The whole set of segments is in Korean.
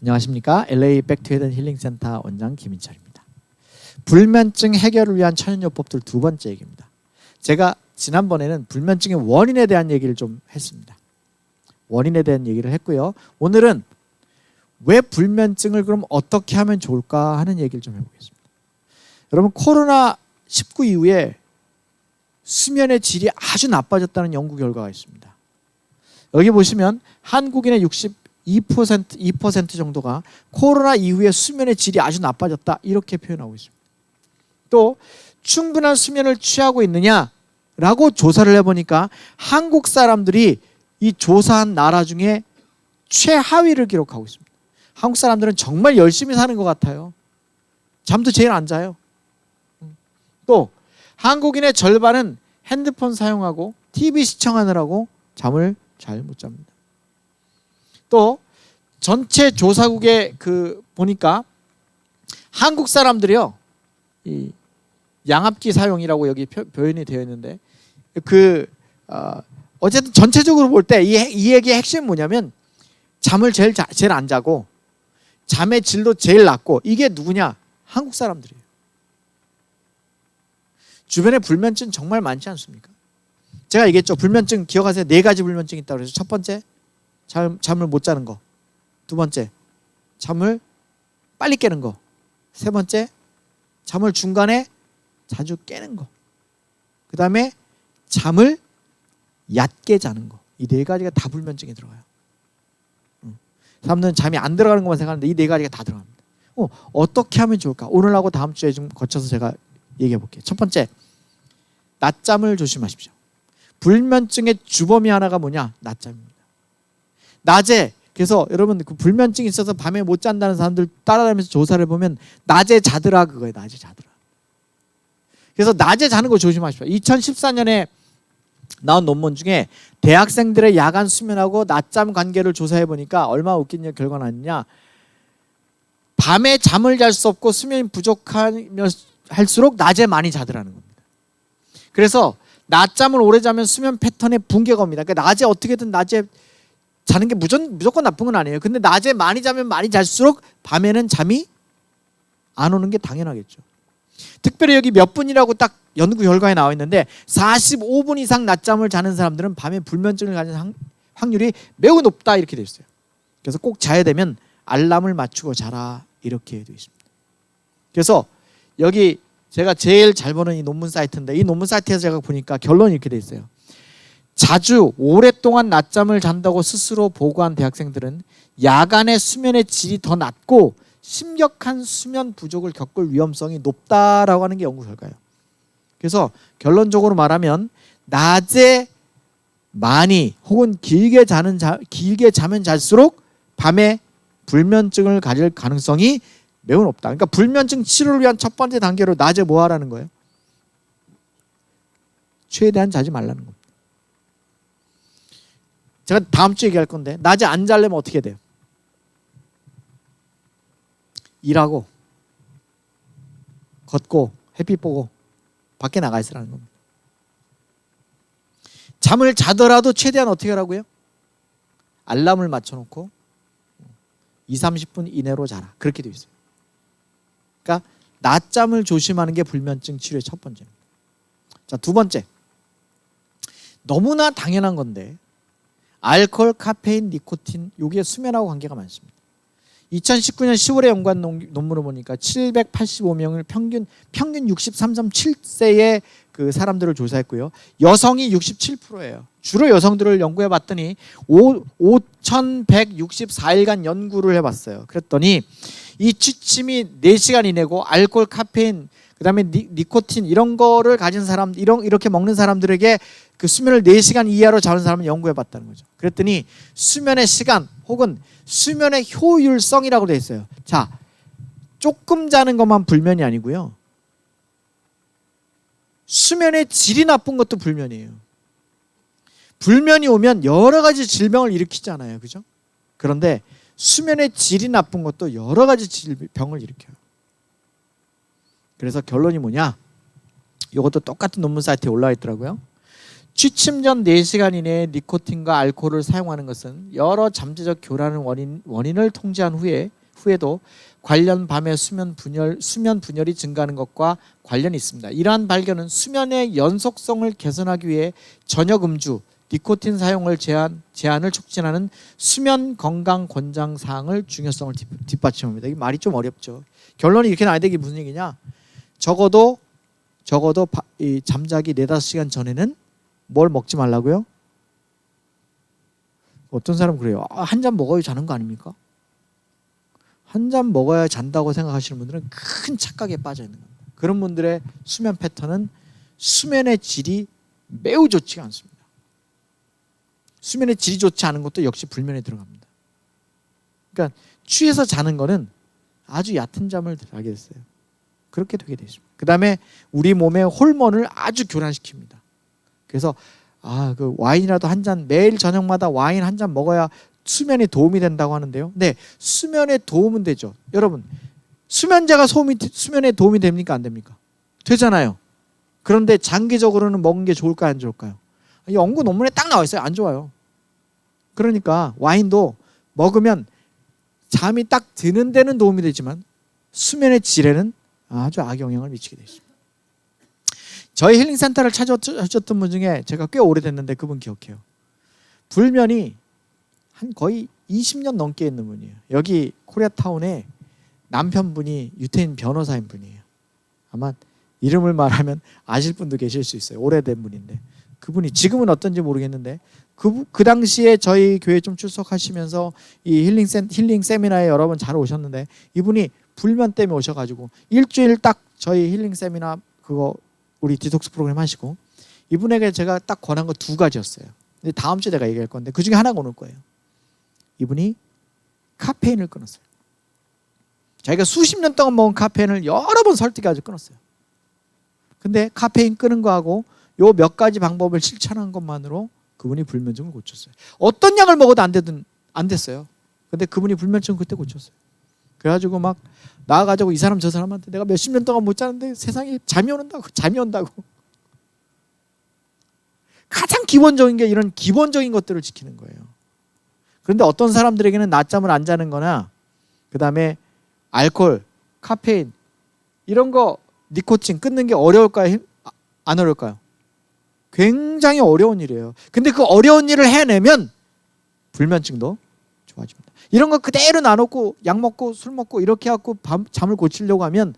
안녕하십니까. LA 백투헤드 힐링센터 원장 김인철입니다. 불면증 해결을 위한 천연요법들 두 번째 얘기입니다. 제가 지난번에는 불면증의 원인에 대한 얘기를 좀 했습니다. 원인에 대한 얘기를 했고요. 오늘은 왜 불면증을 그럼 어떻게 하면 좋을까 하는 얘기를 좀 해보겠습니다. 여러분, 코로나19 이후에 수면의 질이 아주 나빠졌다는 연구 결과가 있습니다. 여기 보시면 한국인의 2% 정도가 코로나 이후에 수면의 질이 아주 나빠졌다 이렇게 표현하고 있습니다. 또 충분한 수면을 취하고 있느냐라고 조사를 해보니까 한국 사람들이 이 조사한 나라 중에 최하위를 기록하고 있습니다. 한국 사람들은 정말 열심히 사는 것 같아요. 잠도 제일 안 자요. 또 한국인의 절반은 핸드폰 사용하고 TV 시청하느라고 잠을 잘 못 잡니다. 또 전체 조사국에 보니까 한국 사람들이요, 이 양압기 사용이라고 여기 표현이 되어 있는데 어쨌든 전체적으로 볼 때 이 얘기의 핵심은 뭐냐면 잠을 제일 안 자고 잠의 질도 제일 낮고 이게 누구냐? 한국 사람들이에요. 주변에 불면증 정말 많지 않습니까? 제가 얘기했죠. 불면증 기억하세요. 4가지 불면증이 있다고 그래서 첫 번째 잠을 못 자는 거, 두 번째 잠을 빨리 깨는 거, 세 번째 잠을 중간에 자주 깨는 거, 그 다음에 잠을 얕게 자는 거. 이 4가지가 다 불면증에 들어가요. 사람들은 잠이 안 들어가는 것만 생각하는데 이 4가지가 다 들어갑니다. 어떻게 하면 좋을까? 오늘하고 다음 주에 좀 거쳐서 제가 얘기해 볼게요. 첫 번째, 낮잠을 조심하십시오. 불면증의 주범이 하나가 뭐냐? 낮잠입니다. 낮에, 그래서 여러분 불면증이 있어서 밤에 못 잔다는 사람들 따라다니면서 조사를 보면 낮에 자더라 그거예요. 낮에 자더라. 그래서 낮에 자는 거 조심하십시오. 2014년에 나온 논문 중에 대학생들의 야간 수면하고 낮잠 관계를 조사해 보니까 얼마나 웃긴 결과가 나왔냐. 밤에 잠을 잘 수 없고 수면이 부족하면 할수록 낮에 많이 자더라는 겁니다. 그래서 낮잠을 오래 자면 수면 패턴에 붕괴가 옵니다. 그러니까 낮에 어떻게든 낮에 자는 게 무조건 나쁜 건 아니에요. 근데 낮에 많이 자면 많이 잘수록 밤에는 잠이 안 오는 게 당연하겠죠. 특별히 여기 몇 분이라고 딱 연구 결과에 나와 있는데 45분 이상 낮잠을 자는 사람들은 밤에 불면증을 가진 확률이 매우 높다 이렇게 되어 있어요. 그래서 꼭 자야 되면 알람을 맞추고 자라 이렇게 되어 있습니다. 그래서 여기 제가 제일 잘 보는 이 논문 사이트인데 이 논문 사이트에서 제가 보니까 결론이 이렇게 되어 있어요. 자주 오랫동안 낮잠을 잔다고 스스로 보고한 대학생들은 야간의 수면의 질이 더 낮고 심각한 수면 부족을 겪을 위험성이 높다라고 하는 게 연구 결과예요. 그래서 결론적으로 말하면 낮에 많이 혹은 길게 자면 잘수록 밤에 불면증을 가질 가능성이 매우 높다. 그러니까 불면증 치료를 위한 첫 번째 단계로 낮에 뭐 하라는 거예요? 최대한 자지 말라는 겁니다. 제가 다음 주에 얘기할 건데 낮에 안 자려면 어떻게 돼요? 일하고 걷고 햇빛 보고 밖에 나가 있으라는 겁니다. 잠을 자더라도 최대한 어떻게 하라고요? 알람을 맞춰놓고 20-30분 이내로 자라. 그렇게 되어 있어요. 그러니까 낮잠을 조심하는 게 불면증 치료의 첫 번째입니다. 자, 두 번째, 너무나 당연한 건데 알코올, 카페인, 니코틴 이게 수면하고 관계가 많습니다. 2019년 10월에 연구한 논문을 보니까 785명을 평균 63.7세의 그 사람들을 조사했고요. 여성이 67%예요. 주로 여성들을 연구해 봤더니 5,164일간 연구를 해봤어요. 그랬더니 이 취침이 4시간 이내고 알코올, 카페인, 그다음에 니코틴 이런 거를 가진 사람, 이렇게 먹는 사람들에게 그 수면을 4시간 이하로 자는 사람을 연구해 봤다는 거죠. 그랬더니 수면의 시간 혹은 수면의 효율성이라고 되어 있어요. 자, 조금 자는 것만 불면이 아니고요. 수면의 질이 나쁜 것도 불면이에요. 불면이 오면 여러 가지 질병을 일으키잖아요. 그죠? 그런데 수면의 질이 나쁜 것도 여러 가지 질병을 일으켜요. 그래서 결론이 뭐냐? 이것도 똑같은 논문 사이트에 올라와 있더라고요. 취침 전 4시간 이내에 니코틴과 알코올을 사용하는 것은 여러 잠재적 교란 원인을 통제한 후에도 관련 밤의 수면 분열이 증가하는 것과 관련이 있습니다. 이러한 발견은 수면의 연속성을 개선하기 위해 저녁 음주, 니코틴 사용을 제한을 촉진하는 수면 건강 권장 사항을 중요성을 뒷받침합니다. 이 말이 좀 어렵죠. 결론이 이렇게 나야 되기 무슨 얘기냐? 적어도 이 잠자기 4-5시간 전에는 뭘 먹지 말라고요? 어떤 사람은 그래요. 한 잔 먹어야 자는 거 아닙니까? 한 잔 먹어야 잔다고 생각하시는 분들은 큰 착각에 빠져 있는 겁니다. 그런 분들의 수면 패턴은 수면의 질이 매우 좋지가 않습니다. 수면의 질이 좋지 않은 것도 역시 불면에 들어갑니다. 그러니까 취해서 자는 거는 아주 얕은 잠을 자게 됐어요. 그렇게 되게 되어 있습니다. 그 다음에 우리 몸의 호르몬을 아주 교란시킵니다. 그래서 그 와인이라도 한 잔, 매일 저녁마다 와인 한 잔 먹어야 수면에 도움이 된다고 하는데요. 네, 수면에 도움은 되죠. 여러분, 수면제가 수면에 도움이 됩니까? 안 됩니까? 되잖아요. 그런데 장기적으로는 먹은 게 좋을까요? 안 좋을까요? 연구 논문에 딱 나와 있어요. 안 좋아요. 그러니까 와인도 먹으면 잠이 딱 드는 데는 도움이 되지만 수면의 질에는 아주 악영향을 미치게 되어 있습니다. 저희 힐링센터를 찾아오셨던 분 중에 제가 꽤 오래됐는데 그분 기억해요. 불면이 한 거의 20년 넘게 있는 분이에요. 여기 코리아타운에 남편분이 유태인 변호사인 분이에요. 아마 이름을 말하면 아실 분도 계실 수 있어요. 오래된 분인데 그분이 지금은 어떤지 모르겠는데 그 당시에 저희 교회 좀 출석하시면서 이 힐링 세미나에 여러 번 잘 오셨는데 이분이 불면 때문에 오셔가지고 일주일 딱 저희 힐링 세미나 그거 우리 디톡스 프로그램 하시고 이분에게 제가 딱 권한 거 2가지였어요. 근데 다음 주에 내가 얘기할 건데 그 중에 하나가 오늘 거예요. 이분이 카페인을 끊었어요. 자기가 수십 년 동안 먹은 카페인을 여러 번 설득해가지고 끊었어요. 근데 카페인 끊은 거하고 요 몇 가지 방법을 실천한 것만으로 그분이 불면증을 고쳤어요. 어떤 약을 먹어도 안 됐어요. 근데 그분이 불면증을 그때 고쳤어요. 그래가지고 막 나와가지고 이 사람 저 사람한테 내가 몇십 년 동안 못 자는데 세상에 잠이 온다고 가장 기본적인 게 이런 기본적인 것들을 지키는 거예요. 그런데 어떤 사람들에게는 낮잠을 안 자는 거나 그 다음에 알코올, 카페인 이런 거 니코틴 끊는 게 어려울까요? 안 어려울까요? 굉장히 어려운 일이에요. 근데 그 어려운 일을 해내면 불면증도 좋아집니다. 이런 거 그대로 놔놓고 약 먹고 술 먹고 이렇게 해갖고 잠을 고치려고 하면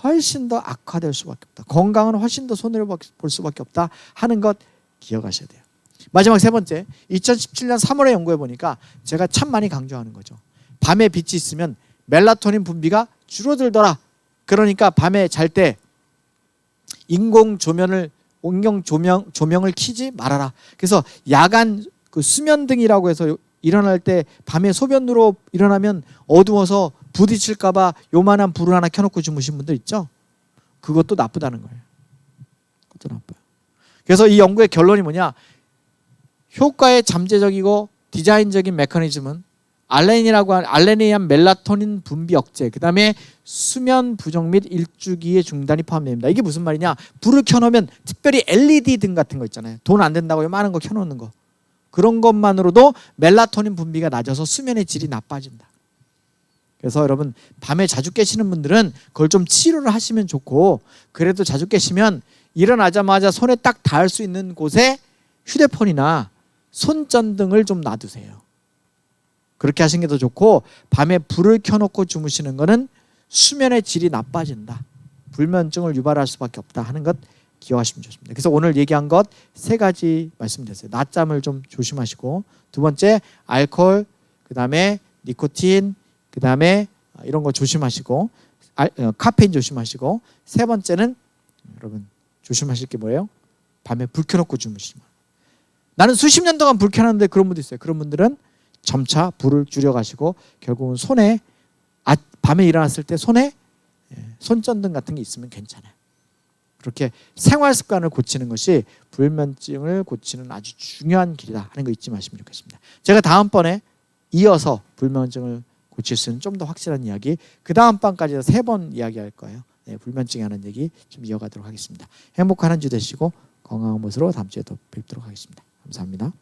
훨씬 더 악화될 수밖에 없다. 건강은 훨씬 더 손해를 볼 수밖에 없다 하는 것 기억하셔야 돼요. 마지막 3번째, 2017년 3월에 연구해 보니까 제가 참 많이 강조하는 거죠. 밤에 빛이 있으면 멜라토닌 분비가 줄어들더라. 그러니까 밤에 잘 때 인공 조명을 켜지 말아라. 그래서 야간 그 수면등이라고 해서 일어날 때 밤에 소변으로 일어나면 어두워서 부딪힐까봐 요만한 불을 하나 켜놓고 주무신 분들 있죠? 그것도 나쁘다는 거예요. 그것도 나빠요. 그래서 이 연구의 결론이 뭐냐? 효과의 잠재적이고 디자인적인 메커니즘은 알렌에 의한 멜라토닌 분비 억제, 그 다음에 수면 부족 및 일주기의 중단이 포함됩니다. 이게 무슨 말이냐? 불을 켜놓으면 특별히 LED 등 같은 거 있잖아요. 돈 안 된다고 많은 거 켜놓는 거. 그런 것만으로도 멜라토닌 분비가 낮아서 수면의 질이 나빠진다. 그래서 여러분 밤에 자주 깨시는 분들은 그걸 좀 치료를 하시면 좋고, 그래도 자주 깨시면 일어나자마자 손에 딱 닿을 수 있는 곳에 휴대폰이나 손전등을 좀 놔두세요. 그렇게 하시는 게 더 좋고, 밤에 불을 켜놓고 주무시는 거는 수면의 질이 나빠진다. 불면증을 유발할 수밖에 없다 하는 것 기억하시면 좋습니다. 그래서 오늘 얘기한 것 3가지 말씀드렸어요. 낮잠을 좀 조심하시고, 2번째 알코올, 그 다음에 니코틴, 그 다음에 이런 거 조심하시고, 카페인 조심하시고, 3번째는 여러분 조심하실 게 뭐예요? 밤에 불 켜놓고 주무시면. 나는 수십 년 동안 불 켜놨는데 그런 분도 있어요. 그런 분들은 점차 불을 줄여가시고 결국은 손에 밤에 일어났을 때 손에 손전등 같은 게 있으면 괜찮아요. 그렇게 생활 습관을 고치는 것이 불면증을 고치는 아주 중요한 길이다 하는 거 잊지 마시면 좋겠습니다. 제가 다음번에 이어서 불면증을 고칠 수 있는 좀 더 확실한 이야기, 그 다음 번까지 3번 이야기할 거예요. 불면증에 관한 얘기 좀 이어가도록 하겠습니다. 행복한 한 주 되시고 건강한 모습으로 다음 주에 또 뵙도록 하겠습니다. 감사합니다.